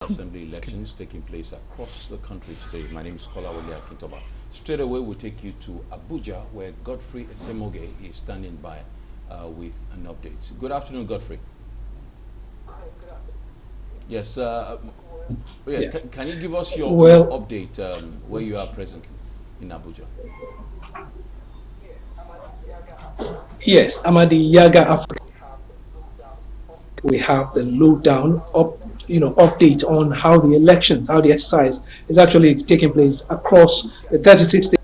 Assembly elections taking place across the country today. My name is Kolawole Akintoba. Straight away, we'll take you to Abuja, where Godfrey Esemoge is standing by with an update. Good afternoon, Godfrey. Yes, Yeah. can you give us your Well, update where you are presently in Abuja? yes, Amadi Yaga Africa. We have the lowdown update on how the elections, how the exercise is actually taking place across the 36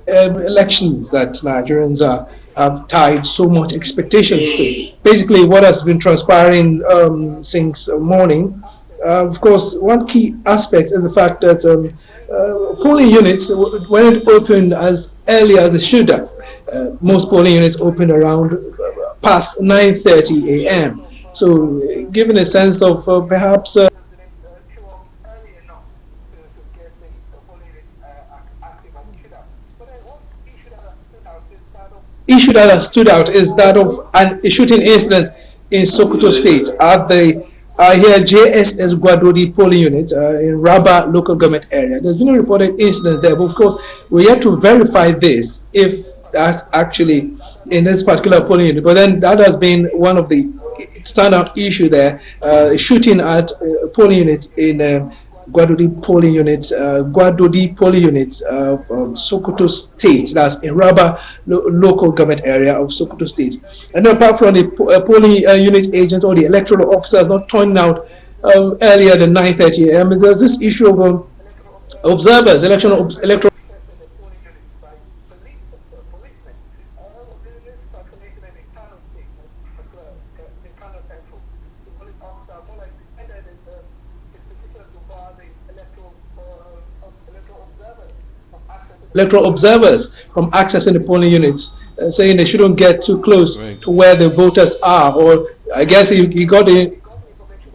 elections that Nigerians have tied so much expectations to. Basically, what has been transpiring since morning. Of course, one key aspect is the fact that polling units, when it opened as early as it should have, most polling units opened around past 9:30 a.m. So, given a sense of perhaps issue that has stood out is that of a shooting incident in Sokoto State at the here JSS Guadodi polling unit in Rabba local government area. There's been a reported incident there, but of course, we're yet to verify this if that's actually in this particular polling unit. But then that has been one of the standout issue there, shooting at polling units in Guadodi polling unit from Sokoto State. That's in Rabba local government area of Sokoto State. And apart from the polling unit agents or the electoral officers not turning out earlier than 9:30 a.m., there's this issue of observers, electoral electoral observers from accessing the polling units, saying they shouldn't get too close Right. to where the voters are. Or I guess he got the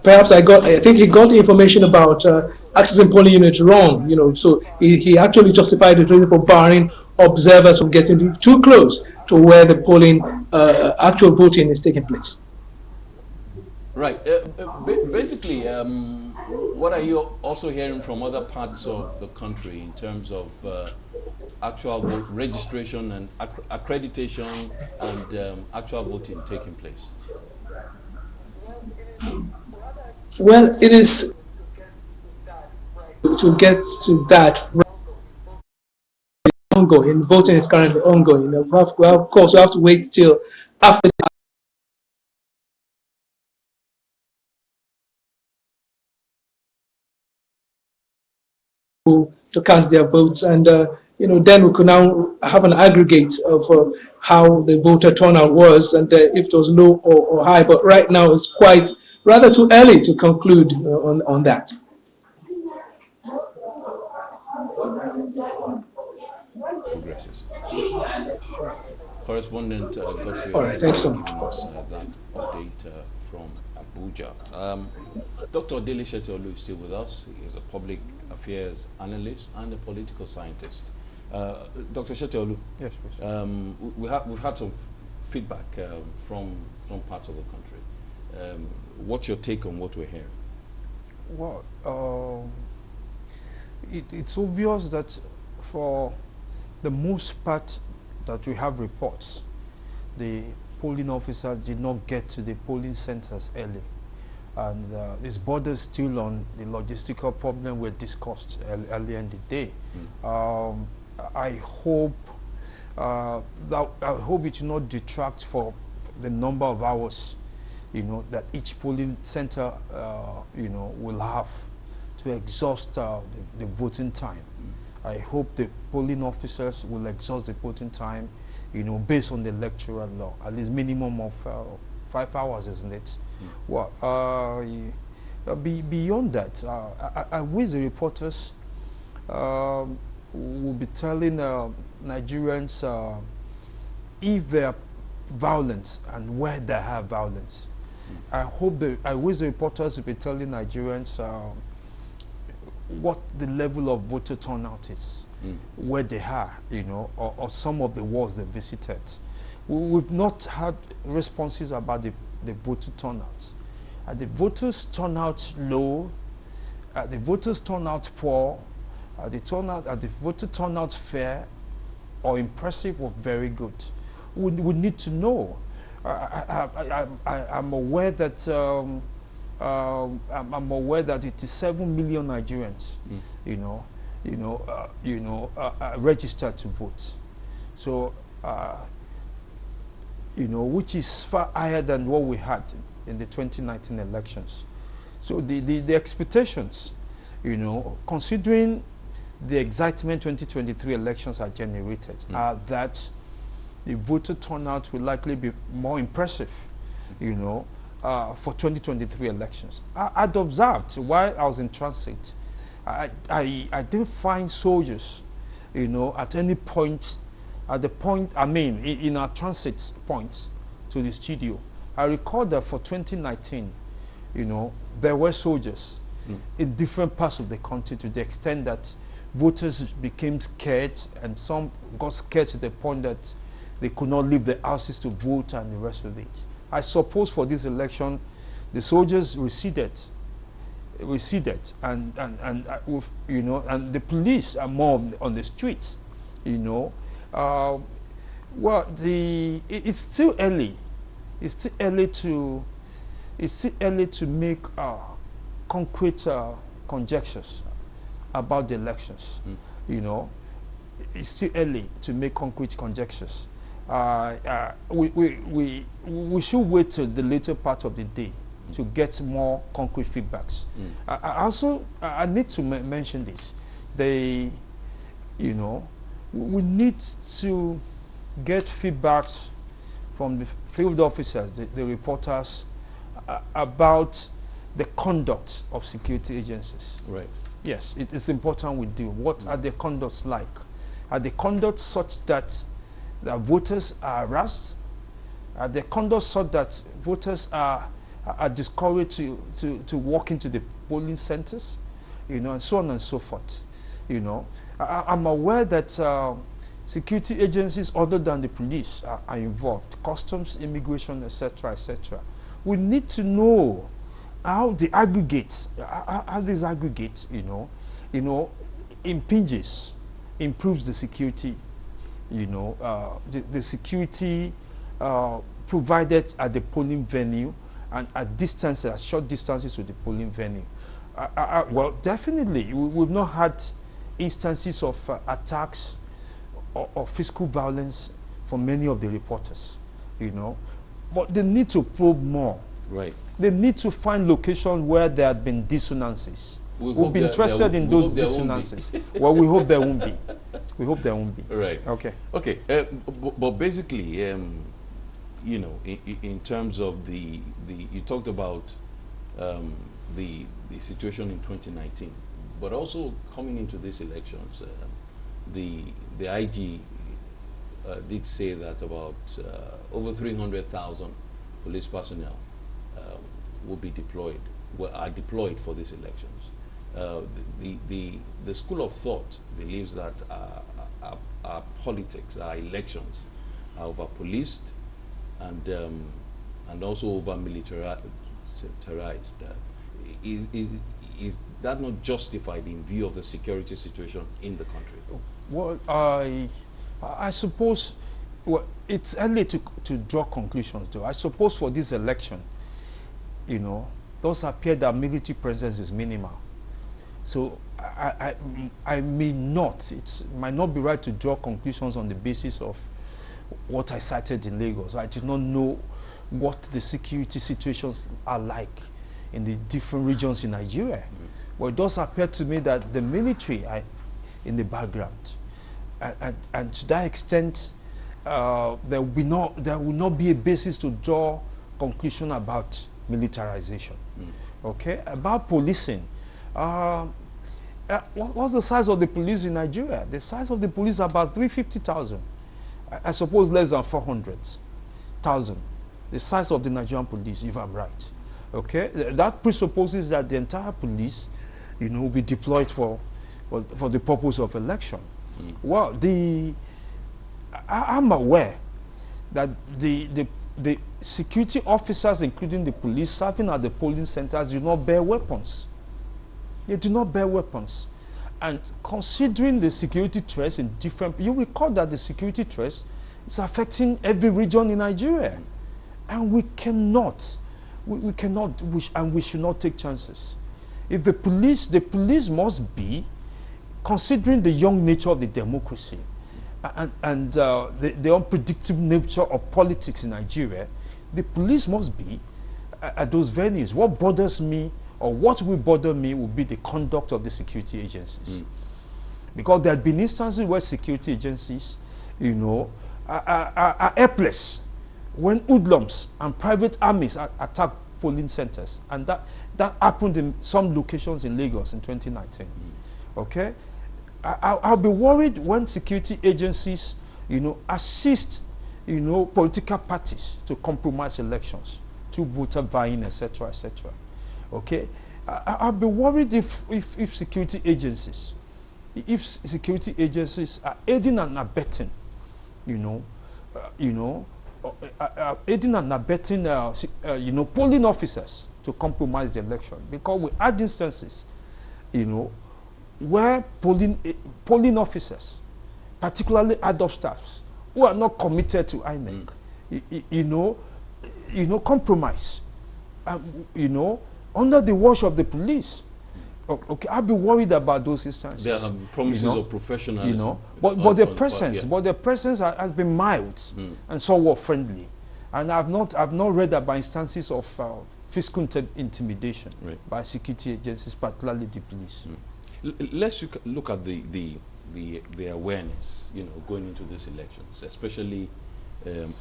perhaps I think he got the information about accessing polling units wrong. So he actually justified the reason for barring observers from getting too close to where the polling actual voting is taking place. Right. Basically, what are you also hearing from other parts of the country in terms of actual vote registration and accreditation and actual voting taking place? Well, it is to get to that ongoing. Voting is currently ongoing. Well, of course, we have to wait till after to cast their votes, and then we could now have an aggregate of how the voter turnout was, and if it was low or high. But right now, it's quite rather too early to conclude on that. Progresses. Correspondent Godfrey All right, thanks so Esemoge much. giving us that update from Abuja. Dr. Dele Shetolu is still with us. He is a public affairs analyst and a political scientist. Dr. Shetolu, Yes, please. we've had some feedback from parts of the country. What's your take on what we're hearing? Well, it's obvious that for the most part that we have reports, the polling officers did not get to the polling centers early. And this borders still on the logistical problem we discussed earlier in the day. I hope I hope it will not detract for the number of hours, that each polling center, will have to exhaust the voting time. I hope the polling officers will exhaust the voting time, based on the electoral law, at least minimum of 5 hours, isn't it? Well, beyond that, I wish the reporters will be telling Nigerians if there are violence and where they have violence. I wish the reporters will be telling Nigerians what the level of voter turnout is, where they are, or some of the wards they visited. we've not had responses about the voter turnout. Are the voters turnout low? Are the voters turnout poor? Are the voter turnout fair or impressive or very good? We need to know. I'm aware that I'm aware that it is 7 million Nigerians, registered to vote. So, which is far higher than what we had in the 2019 elections. So the expectations, considering the excitement 2023 elections are generated, are that the voter turnout will likely be more impressive, for 2023 elections. I'd observed while I was in transit, I didn't find soldiers, at any point, in our transit points to the studio. I recall that for 2019, there were soldiers in different parts of the country to the extent that voters became scared, and some got scared to the point that they could not leave their houses to vote and the rest of it. I suppose for this election, the soldiers receded, and the police are more on the streets, Well, it's still early. It's still early to make concrete conjectures about the elections. It's still early to make concrete conjectures. We should wait till the later part of the day to get more concrete feedbacks. I need to mention this. We need to get feedbacks from the field officers, the reporters, about the conduct of security agencies. Right. Yes, it is important we do. What are the conducts like? Are the conducts such that the voters are harassed? Are the conducts such that voters are discouraged to walk into the polling centers? And so on and so forth. I'm aware that security agencies other than the police are involved, customs, immigration, etc., etc. We need to know how the aggregates, how these aggregates, impinges, improves the security, the security provided at the polling venue and at distances, at short distances to the polling venue. Well, definitely, we've not had instances of attacks or physical violence from many of the reporters, but they need to probe more. Right. They need to find locations where there have been dissonances. We'll be interested in those dissonances. Well, we hope there won't be. We hope there won't be. Right. Okay. Okay. But basically, in terms of the you talked about the situation in 2019, but also coming into these elections, the IG did say that about over 300,000 police personnel will be deployed, are deployed for these elections. The school of thought believes that our politics, our elections, are over-policed and also over-militarized. Is that not justified in view of the security situation in the country? Well, I suppose, well, it's early to draw conclusions, though. I suppose for this election, those appear that military presence is minimal. So I may not, it might not be right to draw conclusions on the basis of what I cited in Lagos. I do not know what the security situations are like in the different regions in Nigeria. Well, it does appear to me that the military are in the background. And to that extent, there will not be a basis to draw conclusion about militarization. Okay, about policing. What's the size of the police in Nigeria? The size of the police is about 350,000. I suppose less than 400,000. The size of the Nigerian police, if I'm right. Okay, that presupposes that the entire police, will be deployed for the purpose of election. Well, I'm aware that the security officers, including the police serving at the polling centers, do not bear weapons. They do not bear weapons. And considering the security threats in different, you recall that the security threats is affecting every region in Nigeria. And we cannot, and we should not take chances. If the police must be, considering the young nature of the democracy and the unpredictable nature of politics in Nigeria, the police must be at those venues. What bothers me, or what will bother me, will be the conduct of the security agencies. Because there have been instances where security agencies, you know, are helpless when hoodlums and private armies attack polling centers. And that happened in some locations in Lagos in 2019. Okay? I'll be worried when security agencies, you know, assist, you know, political parties to compromise elections, to voter buying, etc., etc. Okay? I'll be worried if security agencies are aiding and abetting, aiding and abetting, polling officers to compromise the election. Because we had instances, you know, where polling officers, particularly adult staffs, who are not committed to INEC, compromise, under the watch of the police. Okay, I'll be worried about those instances. There are promises of professionalism. But their presence has been mild and somewhat friendly, and I've not read about instances of physical intimidation by security agencies, particularly the police. Let's look at the awareness, you know, going into these elections, especially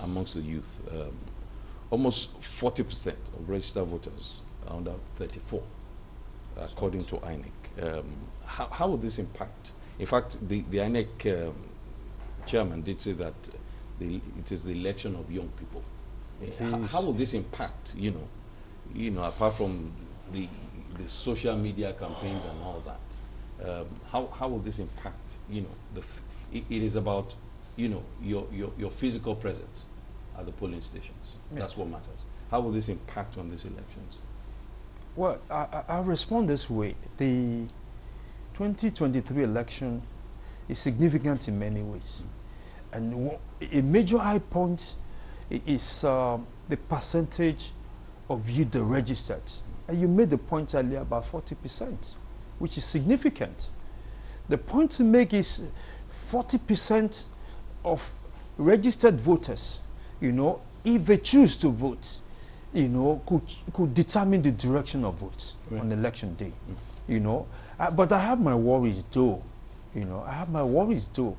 amongst the youth. Almost 40% of registered voters are under 34. According to INEC. How will this impact? In fact, the INEC chairman did say that it is the election of young people. How will this impact, you know, apart from the social media campaigns and all that? How will this impact, you know, it is about, you know, your physical presence at the polling stations. Yes. That's what matters. How will this impact on these elections? Well, I'll respond this way. The 2023 election is significant in many ways. And a major high point is the percentage of youth that registered. And you made the point earlier about 40%, which is significant. The point to make is 40% of registered voters, you know, if they choose to vote, you know, could determine the direction of votes on election day, you know. But I have my worries though, you know. I have my worries though.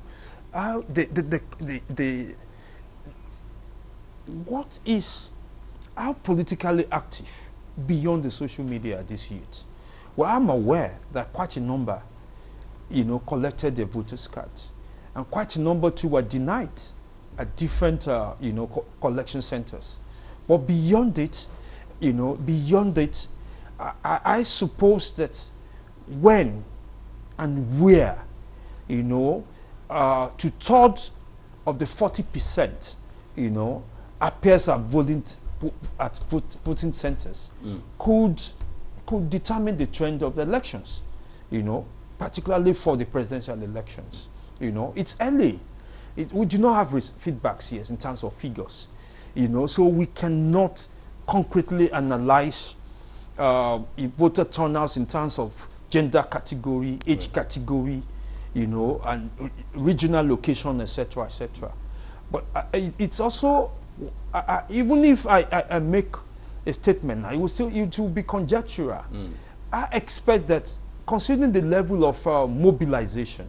What is, how politically active beyond the social media are these youths? Well, I'm aware that quite a number, you know, collected their voters' cards, and quite a number too were denied at different, you know, collection centers. But beyond it, you know, I suppose that when and where, you know, 2/3 of the 40%, you know, appears at voting centers, could determine the trend of the elections, you know, particularly for the presidential elections. You know, it's early. We do not have feedbacks here in terms of figures. You know, so we cannot concretely analyze voter turnouts in terms of gender category, age category, you know, and regional location, etc., etc. But it's also, even if I make a statement, it will be conjectural. I expect that, considering the level of mobilization,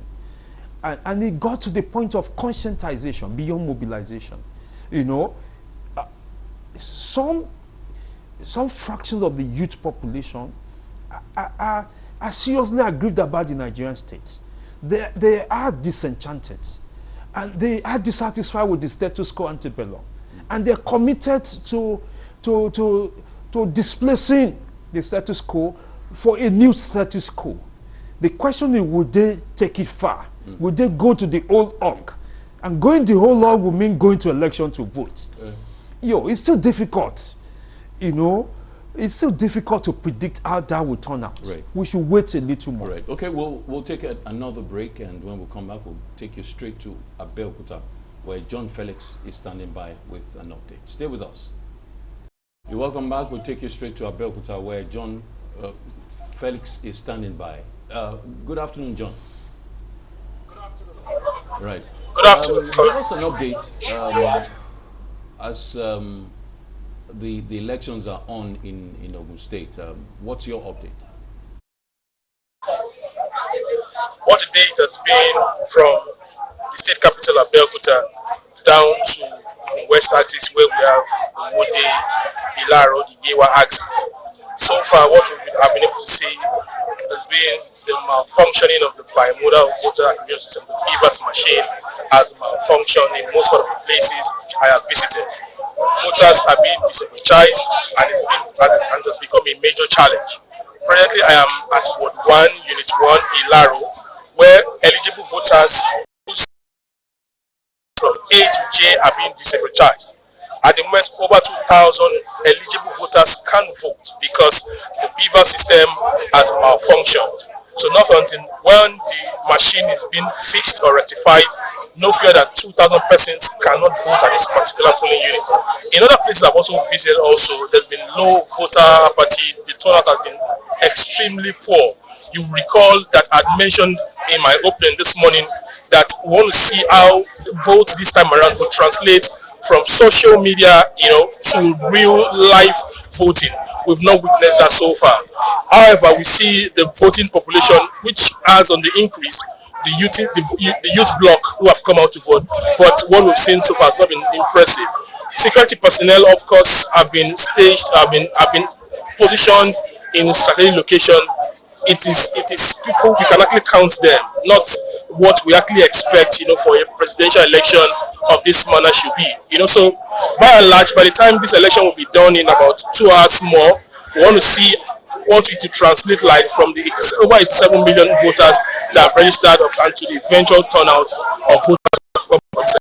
and it got to the point of conscientization beyond mobilization, you know, some fractions of the youth population are seriously aggrieved about the Nigerian state. They are disenchanted, and they are dissatisfied with the status quo antebellum, and they're committed to displacing the status quo for a new status quo. The question is, would they take it far? Would they go to the old org And going the whole lot will mean going to election to vote. It's still difficult. It's still difficult to predict how that will turn out. Right. We should wait a little more. Right. Okay, we'll take another break, and when we come back, we'll take you straight to Abeokuta, where John Felix is standing by with an update. Stay with us. You're welcome back. We'll take you straight to Abeokuta, where John Felix is standing by. Good afternoon, John. Good afternoon. Right. Good afternoon. Give us an update as the elections are on in Ogun State. What's your update? What a day it has been from the state capital of Abeokuta down to West Axis, where we have Wode, Ilaro, the Yewa axis. So far, what we have been able to see has been the malfunctioning of the bimodal voter aggregation system. The BVAS machine has malfunctioned in most part of the places I have visited. Voters are being disenfranchised, and it has become a major challenge. Presently, I am at Ward 1, Unit 1, Ilaro, where eligible voters from A to J are being disenfranchised. At the moment, over 2,000 eligible voters can't vote because the BVAS system has malfunctioned. So not until when the machine is being fixed or rectified, no fear that 2,000 persons cannot vote at this particular polling unit. In other places I've also visited there's been low voter apathy. The turnout has been extremely poor. You recall that I mentioned in my opening this morning that we want to see how votes this time around will translate from social media, to real life voting. We've not witnessed that so far. However, we see the voting population, which has on the increase, the youth bloc who have come out to vote, but what we've seen so far has not been impressive. Security personnel, of course, have been staged, have been positioned in a certain location. It is people, we can actually count them, not what we actually expect, for a presidential election of this manner should be. So by and large, by the time this election will be done in about 2 hours more, we want to see what it will translate like from the over 87 million voters that have registered and to the eventual turnout of voters.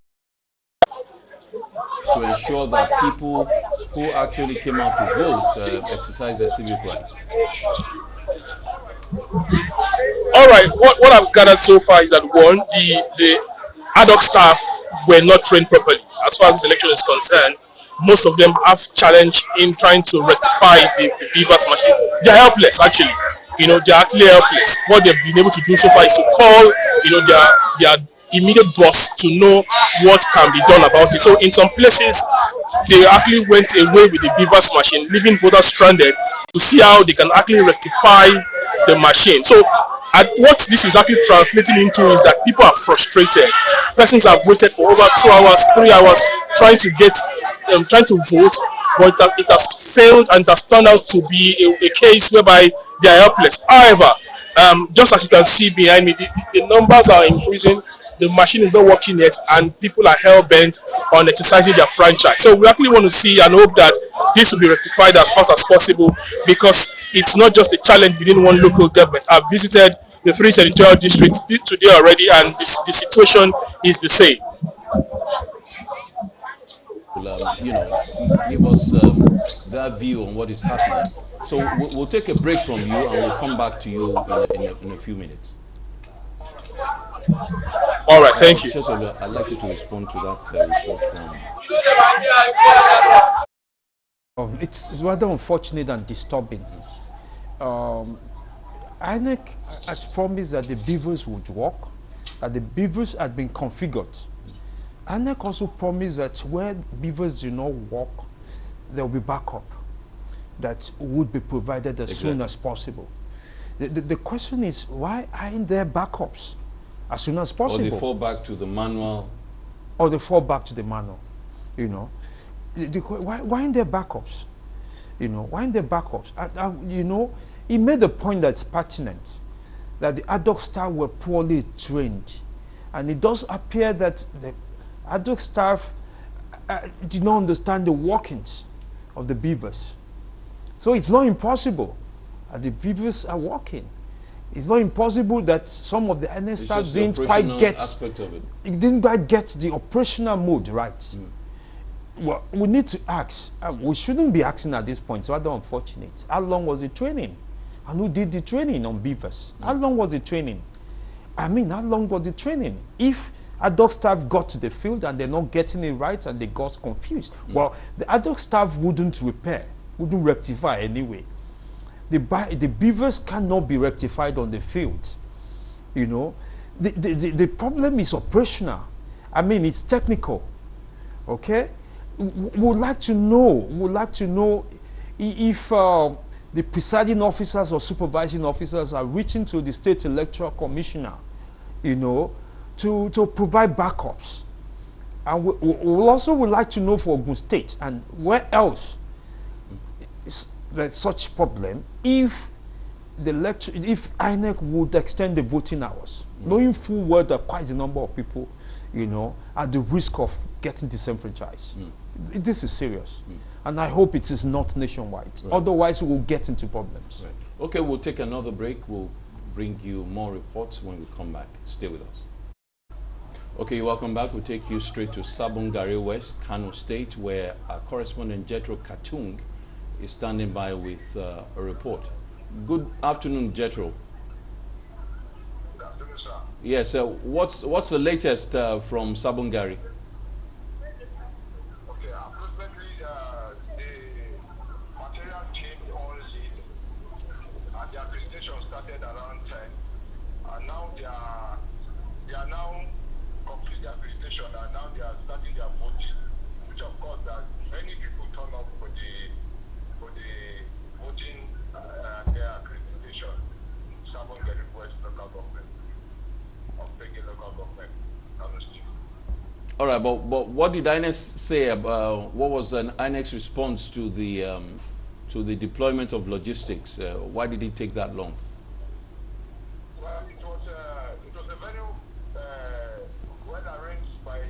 To ensure that people who actually came out to vote exercise their civic rights. All right, what I've gathered so far is that one, the ad hoc staff were not trained properly. As far as this election is concerned, most of them have challenge in trying to rectify the BVAS machine. They're helpless, actually. They're actually helpless. What they've been able to do so far is to call, their immediate boss to know what can be done about it. So in some places, they actually went away with the BVAS machine, leaving voters stranded to see how they can actually rectify the machine. So what this is actually translating into is that people are frustrated. Persons have waited for over 2 hours, 3 hours trying to vote, but it has failed, and it has turned out to be a case whereby they are helpless. However, just as you can see behind me, the numbers are increasing. The machine is not working yet, and people are hell-bent on exercising their franchise. So we actually want to see and hope that this will be rectified as fast as possible, because it's not just a challenge within one local government. I've visited the 3 senatorial districts today already, and the situation is the same. Give us their view on what is happening. So we'll take a break from you, and we'll come back to you in a few minutes. All right, thank you. I'd like you to respond to that report from. It's rather unfortunate and disturbing. INEC had promised that the beavers would work, that the beavers had been configured. INEC also promised that where beavers do not work, there will be backup that would be provided as soon as possible. The question is, why aren't there backups as soon as possible? Or they fall back to the manual. Why aren't there backups? Why aren't there backups? He made a point that's pertinent, that the ad hoc staff were poorly trained. And it does appear that the ad hoc staff did not understand the workings of the beavers. So it's not impossible that the beavers are working. It's not impossible that some of the INEC It's staff just the didn't quite operational get aspect of it. didn't quite get the operational mode right. Well, we need to ask. We shouldn't be asking at this point. It's rather unfortunate. How long was the training? And who did the training on beavers? How long was the training? I mean, how long was the training? If adult staff got to the field and they're not getting it right and they got confused, well, the adult staff wouldn't repair, wouldn't rectify anyway. The beavers cannot be rectified on the field. You know, the problem is operational. I mean, it's technical. Okay, would like to know if the presiding officers or supervising officers are reaching to the state electoral commissioner, you know, to provide backups. And we also would like to know for Ogun State and where else is there such problem if if INEC would extend the voting hours, knowing full well that quite a number of people, you know, at the risk of getting disenfranchised. This is serious. And I hope it is not nationwide. Right. Otherwise, we'll get into problems. Right. Okay, we'll take another break. We'll bring you more reports when we come back. Stay with us. Okay, welcome back. We'll take you straight to Sabon Gari West, Kano State, where our correspondent Jethro Katung is standing by with a report. Good afternoon, Jethro. Good afternoon, sir. Yes, what's the latest from Sabon Gari? Okay, approximately the material changed on lead, and their presentation started around 10, and now they are now complete their presentation, and now they are starting their voting, which of course that many people turn up for the voting their accreditation, Sabon Gari West local government, of Pege local government, Kano State. All right, but what did INEC say about what was an INEC's response to the deployment of logistics? Why did it take that long? Well, it was a very well arranged by the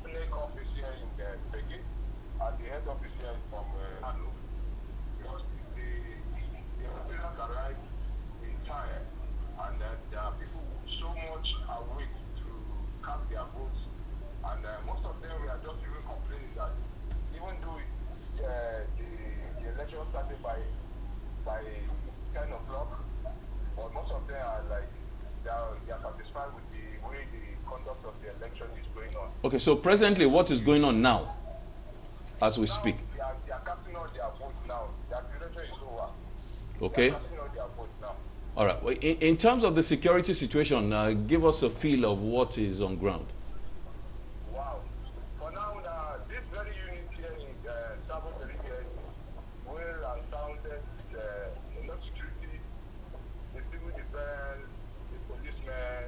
NEC office here in Pegi, and the head office here from Kano, because the materials arrived in time, and there are people so much awake to cast their votes, and most of them were just even complaining that even though the election started by 10 o'clock, but most of them are like they are satisfied with the way the conduct of the election is going on. Okay, so presently, what is going on now, as we speak? They are casting out their votes now. The election is over. Okay. They are casting out their votes now. All right. Well, in terms of the security situation, give us a feel of what is on ground. Wow. For now, this very unit here in Sabon Gari here, well and sounded with enough security, the civil defense, the policemen,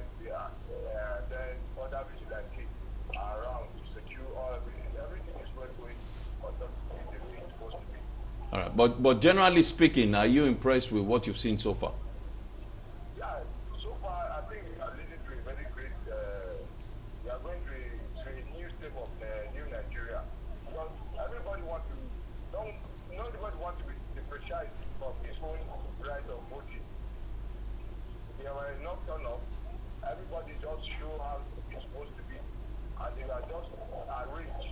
then other vigilantes are around to secure all everything. Everything is well going on the way it's supposed to be. All right. But generally speaking, are you impressed with what you've seen so far? Yeah, so far I think we are leading to a very great, we are going to a new step of new Nigeria. Because everybody wants to, not everybody wants to be depreciated from his own right of voting. There were enough turn up, everybody just show how it's supposed to be. And they are just arranged,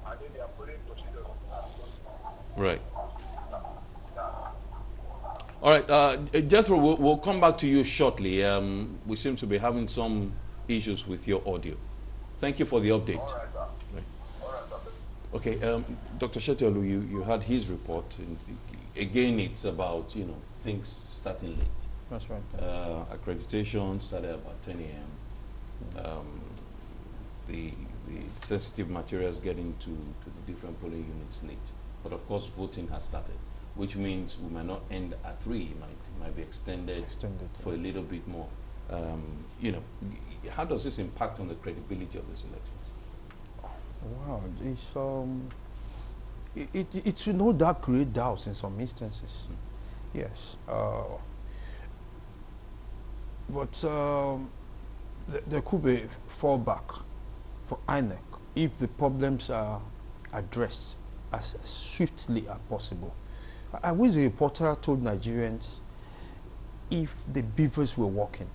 and then they are following procedures. Right. All right, Jethro, we'll come back to you shortly. We seem to be having some issues with your audio. Thank you for the update. All right, sir. Right. All right, sir. Okay, Dr. Shetelu, you had his report. And again, it's about, things starting late. That's right. Accreditation started about 10 a.m. The sensitive materials getting to the different polling units late. But of course, voting has started, which means we might not end at 3. It might be extended for a little bit more. How does this impact on the credibility of this election? Wow, it will no doubt create doubts in some instances. Yes, but there could be fallback for INEC if the problems are addressed as swiftly as possible. I wish the reporter told Nigerians if the beavers were working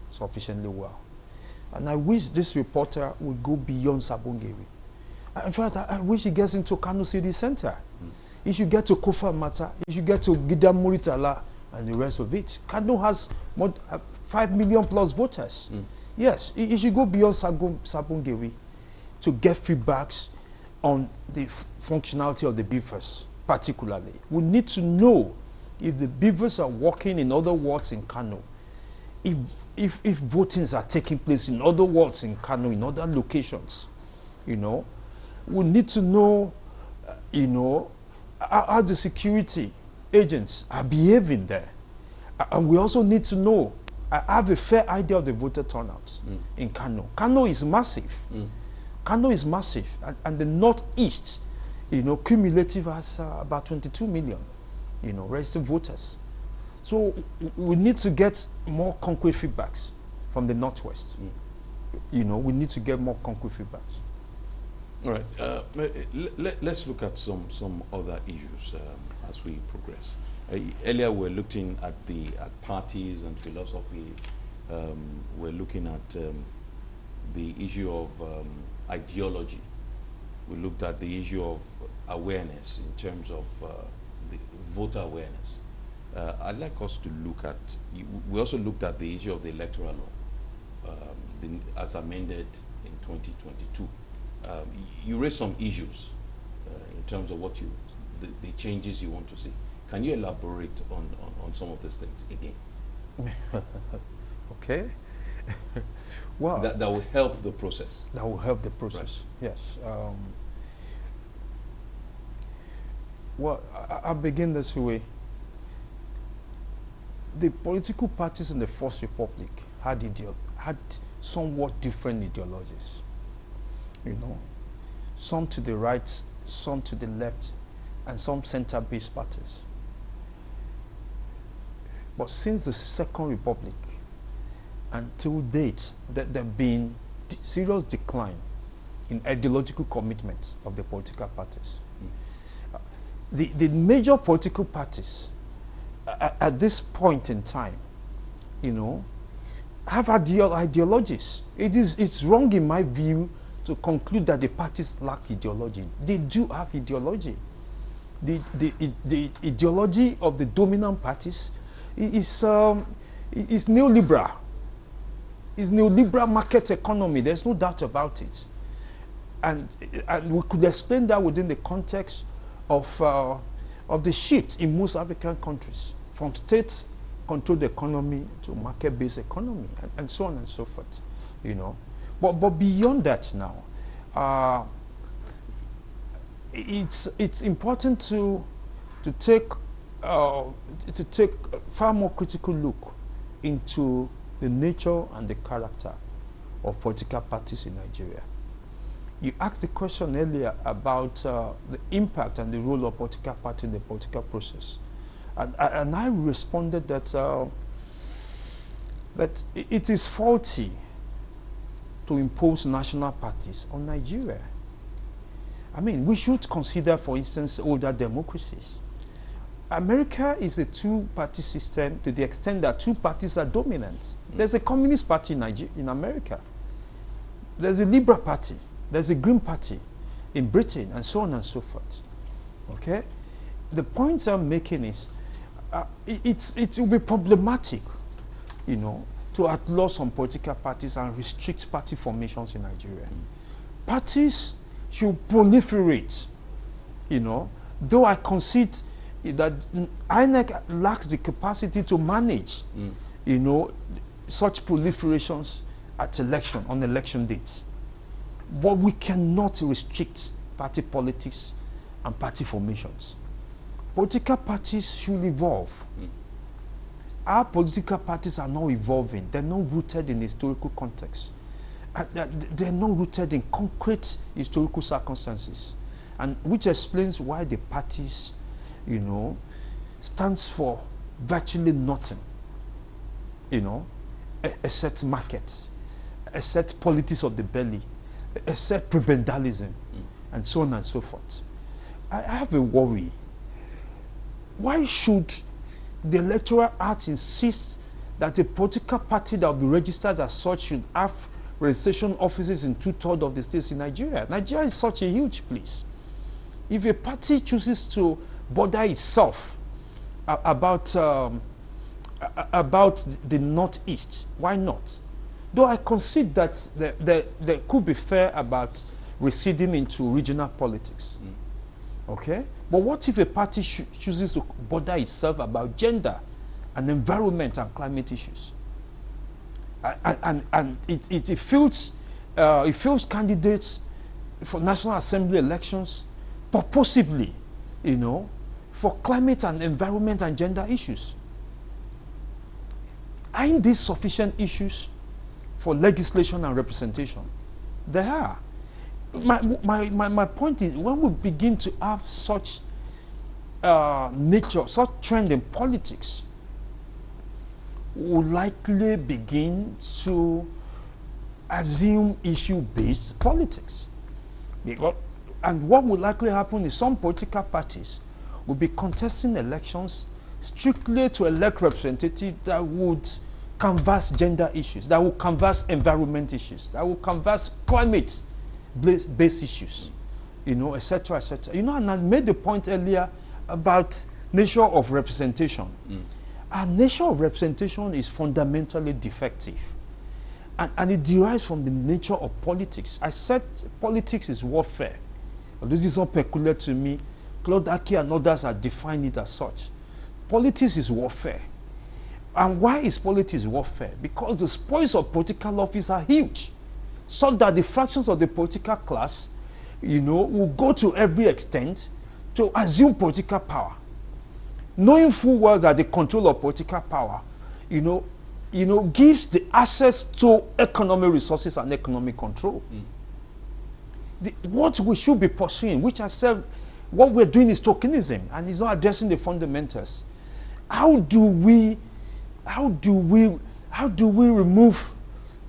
sufficiently well. And I wish this reporter would go beyond Sabongeri. In fact, I wish he gets into Kano City Center. He should get to Kofa Mata, he should get to Gidam Muritala and the rest of it. Kano has more, 5 million plus voters. Yes, he should go beyond Sabongeri to get feedbacks on the functionality of the beavers, particularly. We need to know if the beavers are working in other wards in Kano, if votings are taking place in other wards in Kano, in other locations, you know. We need to know, you know, how the security agents are behaving there. And we also need to know, I have a fair idea of the voter turnout in Kano. Kano is massive. Kano is massive. And the Northeast, you know, cumulative has about 22 million, you know, registered voters. So we need to get more concrete feedbacks from the Northwest. You know, we need to get more concrete feedbacks. All right. Let's look at some other issues as we progress. Earlier, we're looking at parties and philosophy. We're looking at the issue of ideology. We looked at the issue of awareness in terms of the voter awareness. I'd like us to look at. We also looked at the issue of the electoral law, as amended in 2022. You raised some issues in terms of what the changes you want to see. Can you elaborate on some of these things again? Okay. Well, that will help the process. That will help the process. Right. Yes. Well, I'll begin this way. The political parties in the First Republic had somewhat different ideologies. You know, some to the right, some to the left, and some center-based parties. But since the Second Republic, until date, there have been serious decline in ideological commitments of the political parties. The major political parties at this point in time, you know, have ideologies. It's wrong in my view to conclude that the parties lack ideology. They do have ideology. The ideology of the dominant parties is neoliberal. It's neoliberal market economy. There's no doubt about it. And we could explain that within the context of the shift in most African countries from state-controlled economy to market-based economy, and so on and so forth. You know, but beyond that now, it's important to take a far more critical look into the nature and the character of political parties in Nigeria. You asked the question earlier about the impact and the role of political party in the political process. And I responded that it is faulty to impose national parties on Nigeria. I mean, we should consider, for instance, older democracies. America is a two-party system to the extent that two parties are dominant. There's a Communist Party in America. There's a Liberal Party. There's a Green Party in Britain, and so on and so forth. Okay? The point I'm making is it will be problematic, you know, to outlaw some political parties and restrict party formations in Nigeria. Parties should proliferate, you know, though I concede that INEC lacks the capacity to manage, you know, such proliferations at on election dates. But we cannot restrict party politics and party formations. Political parties should evolve. Our political parties are not evolving. They're not rooted in historical context. They're not rooted in concrete historical circumstances, and which explains why the parties, you know, stands for virtually nothing, you know, except markets, except politics of the belly, except prebendalism, and so on and so forth. I have a worry why should the Electoral Act insist that a political party that will be registered as such should have registration offices in 2/3 of the states in Nigeria? Nigeria is such a huge place. If a party chooses to bother itself about the Northeast, why not? Though I concede that there could be fair about receding into regional politics. Okay? But what if a party chooses to bother itself about gender and environment and climate issues? And it fields candidates for National Assembly elections purposively, you know, for climate and environment and gender issues. Aren't these sufficient issues for legislation and representation? They are. My point is, when we begin to have such nature, such trend in politics, will likely begin to assume issue-based politics. And what will likely happen is some political parties will be contesting elections strictly to elect representatives that would canvass gender issues, that will canvass environment issues, that will canvass climate-based issues, you know, etc., etc. You know, and I made the point earlier about nature of representation. Our nature of representation is fundamentally defective. And it derives from the nature of politics. I said politics is warfare. Although this is not peculiar to me, Claude Aki and others have defined it as such. Politics is warfare. And why is politics warfare? Because the spoils of political office are huge, so that the fractions of the political class, you know, will go to every extent to assume political power, knowing full well that the control of political power, you know, gives the access to economic resources and economic control. What we should be pursuing, which I said, what we're doing is tokenism, and it's not addressing the fundamentals. How do we remove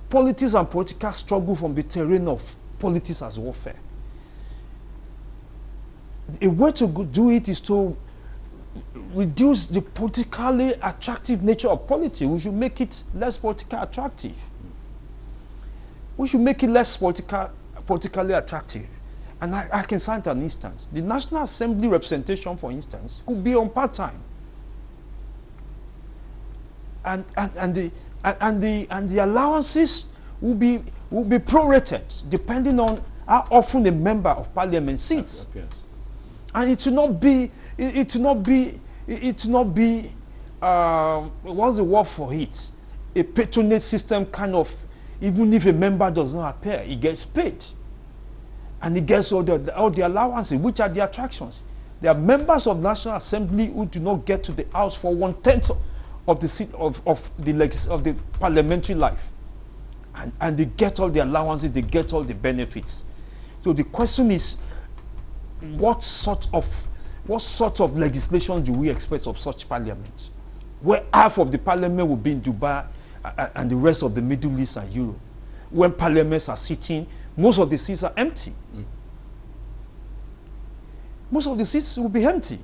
politics and political struggle from the terrain of politics as warfare? A way to do it is to reduce the politically attractive nature of politics. We should make it less politically attractive. We should make it less politically attractive. And I can cite an instance. The National Assembly representation, for instance, could be on part-time. And the allowances will be prorated depending on how often a member of parliament sits. Yes. And it will not be what's the word for it? A patronage system kind of, even if a member does not appear, he gets paid. And he gets all the allowances, which are the attractions. There are members of National Assembly who do not get to the House for 1/10 of the seat of the parliamentary life. And they get all the allowances, they get all the benefits. So the question is, what sort of legislation do we expect of such parliaments, where half of the parliament will be in Dubai and the rest of the Middle East and Europe? When parliaments are sitting, most of the seats are empty. Most of the seats will be empty.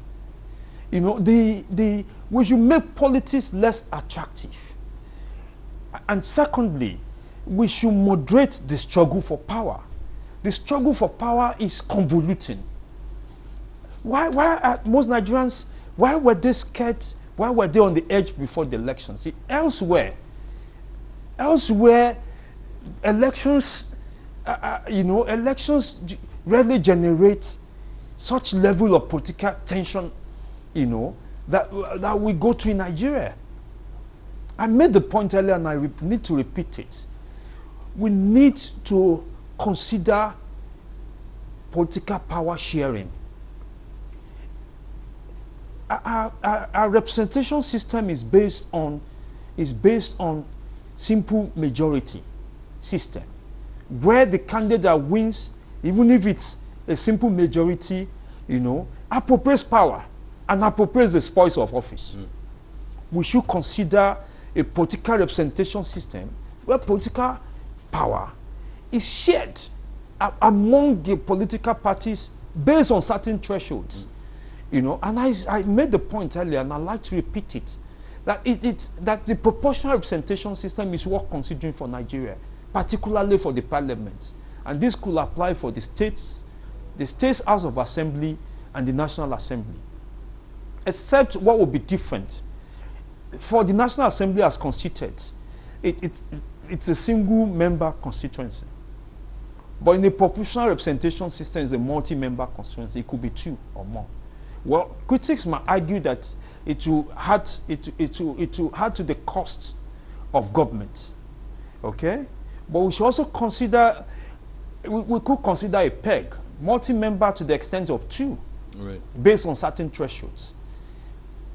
You know, we should make politics less attractive. And secondly, we should moderate the struggle for power. The struggle for power is convoluting. Why are most Nigerians, why were they scared? Why were they on the edge before the elections? See, elsewhere, elections, elections rarely generate such level of political tension, you know, that we go to in Nigeria. I made the point earlier, and I need to repeat it. We need to consider political power sharing. Our representation system is based on simple majority system, where the candidate that wins, even if it's a simple majority, you know, appropriates power and appropriates the spoils of office. We should consider a political representation system where political power is shared among the political parties based on certain thresholds. You know, and I made the point earlier, and I'd like to repeat it, that that the proportional representation system is worth considering for Nigeria, particularly for the parliament. And this could apply for the states House of Assembly and the National Assembly. Except what will be different. For the National Assembly as constituted, it's a single member constituency. But in the proportional representation system, it's a multi-member constituency. It could be 2 or more. Well, critics might argue that it will add to the cost of government. Okay? But we should also consider, we could consider a PEG, multi-member to the extent of 2, Right. based on certain thresholds.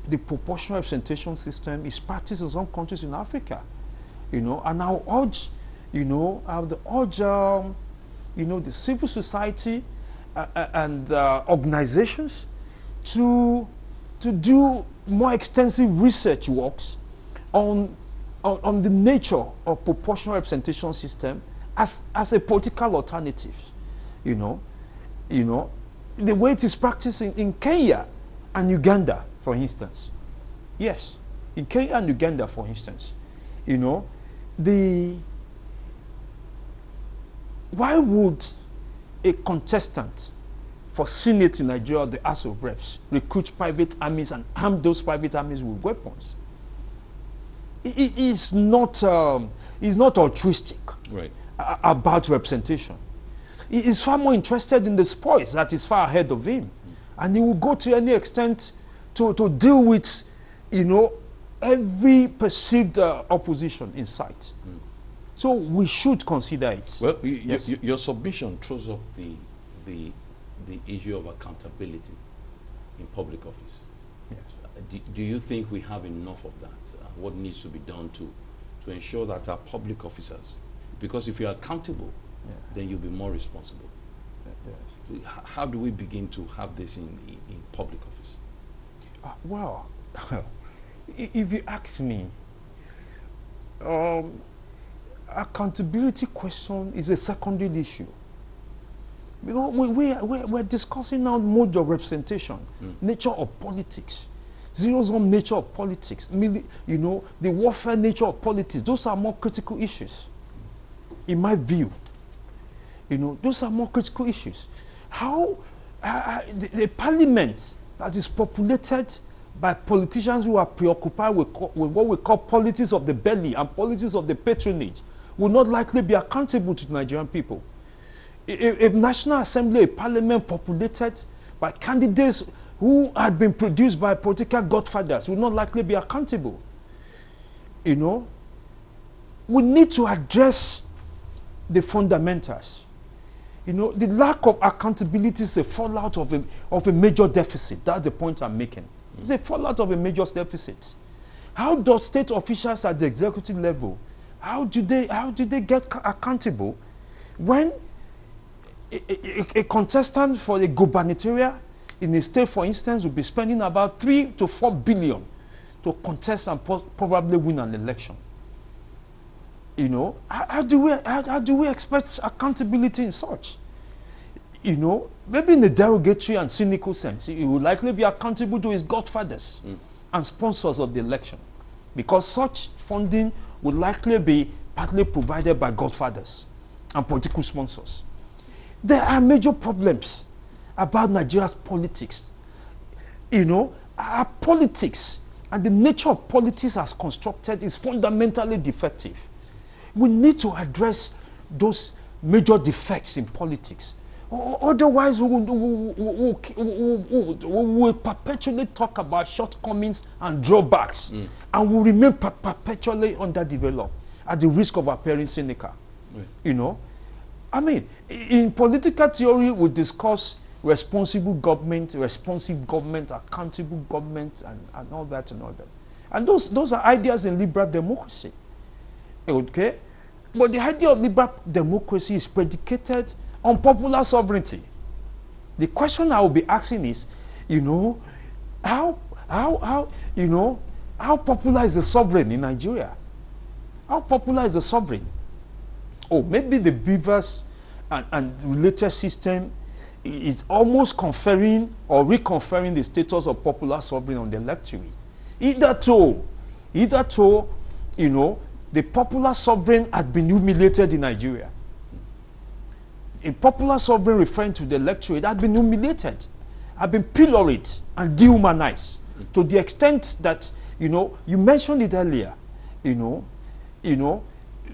The proportional representation system is practiced in some countries in Africa, you know, and I'll urge, you know, the civil society and organizations to do more extensive research works on the nature of proportional representation system as a political alternative, you know, the way it is practiced in Kenya and Uganda, for instance. Yes, in Kenya and Uganda, for instance, you know, why would a contestant for Senate in Nigeria, the House of Reps, recruit private armies and arm those private armies with weapons? It is not altruistic, Right. About representation. He is far more interested in the spoils that is far ahead of him. And he will go to any extent to deal with, you know, every perceived opposition in sight. So we should consider it. Well, Yes. your submission throws up the issue of accountability in public office. Yes. Do you think we have enough of that? What needs to be done to ensure that our public officers, because if you're accountable, Yeah. then you'll be more responsible. Yes. How do we begin to have this in public office? Well, if you ask me, accountability question is a secondary issue. You know, we're discussing now mode of representation, nature of politics, zero-sum nature of politics, you know, the warfare nature of politics. Those are more critical issues, in my view. You know, those are more critical issues. How the parliament that is populated by politicians who are preoccupied with what we call politics of the belly and politics of the patronage will not likely be accountable to the Nigerian people. If National Assembly, a parliament populated by candidates who had been produced by political godfathers will not likely be accountable. You know, we need to address the fundamentals. You know, the lack of accountability is a fallout of a major deficit. That's the point I'm making. It's a fallout of a major deficit. How does state officials at the executive level, how do they get accountable when a contestant for a gubernatorial in a state, for instance, will be spending about 3 to 4 billion to contest and probably win an election? You know, how do we expect accountability in such? You know, maybe in a derogatory and cynical sense, he will likely be accountable to his godfathers and sponsors of the election, because such funding would likely be partly provided by godfathers and political sponsors. There are major problems about Nigeria's politics. You know, our politics and the nature of politics as constructed is fundamentally defective. We need to address those major defects in politics. Otherwise, we will perpetually talk about shortcomings and drawbacks, and will remain perpetually underdeveloped at the risk of appearing cynical. You know, I mean, in political theory, we discuss responsible government, responsive government, accountable government, and all that and all that. And those are ideas in liberal democracy. Okay? But the idea of liberal democracy is predicated on popular sovereignty. The question I will be asking is, you know, how popular is the sovereign in Nigeria? How popular is the sovereign? Oh, maybe the beavers and related system is almost conferring or reconferring the status of popular sovereign on the electorate. Either to, you know, the popular sovereign had been humiliated in Nigeria. A popular sovereign referring to the electorate had been humiliated, had been pilloried and dehumanized to the extent that, you know, you mentioned it earlier, you know,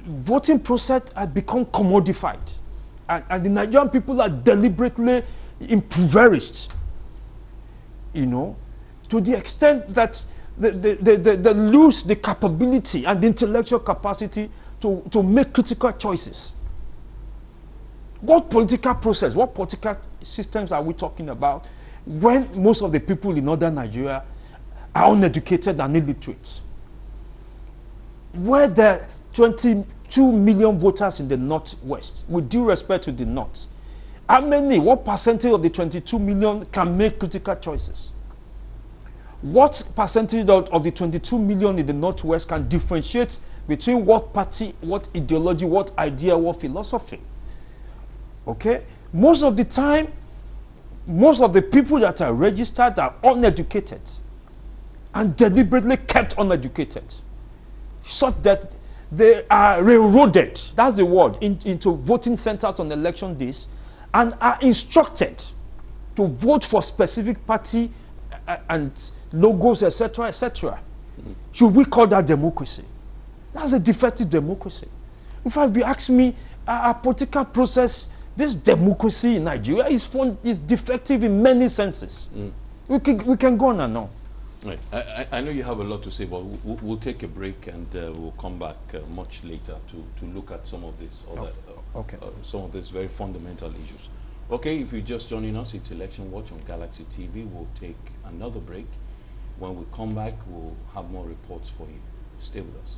voting process had become commodified. And the Nigerian people are deliberately impoverished, you know, to the extent that they lose the capability and the intellectual capacity to make critical choices. What political process, what political systems are we talking about when most of the people in northern Nigeria are uneducated and illiterate? Where there are 22 million voters in the Northwest, with due respect to the North, how many, what percentage of the 22 million can make critical choices? What percentage of the 22 million in the Northwest can differentiate between what party, what ideology, what idea, what philosophy? Okay? Most of the time, most of the people that are registered are uneducated and deliberately kept uneducated, such that they are railroaded, that's the word, into voting centers on election days and are instructed to vote for specific party and logos, etc., etc. Should we call that democracy? That's a defective democracy. In fact, if you ask me, our political process, this democracy in Nigeria is defective in many senses. We can go on and on. Right. I know you have a lot to say, but we'll take a break and we'll come back much later to look at some of this other, some of these very fundamental issues. Okay, if you're just joining us, it's Election Watch on Galaxy TV. We'll take another break. When we come back, we'll have more reports for you. Stay with us.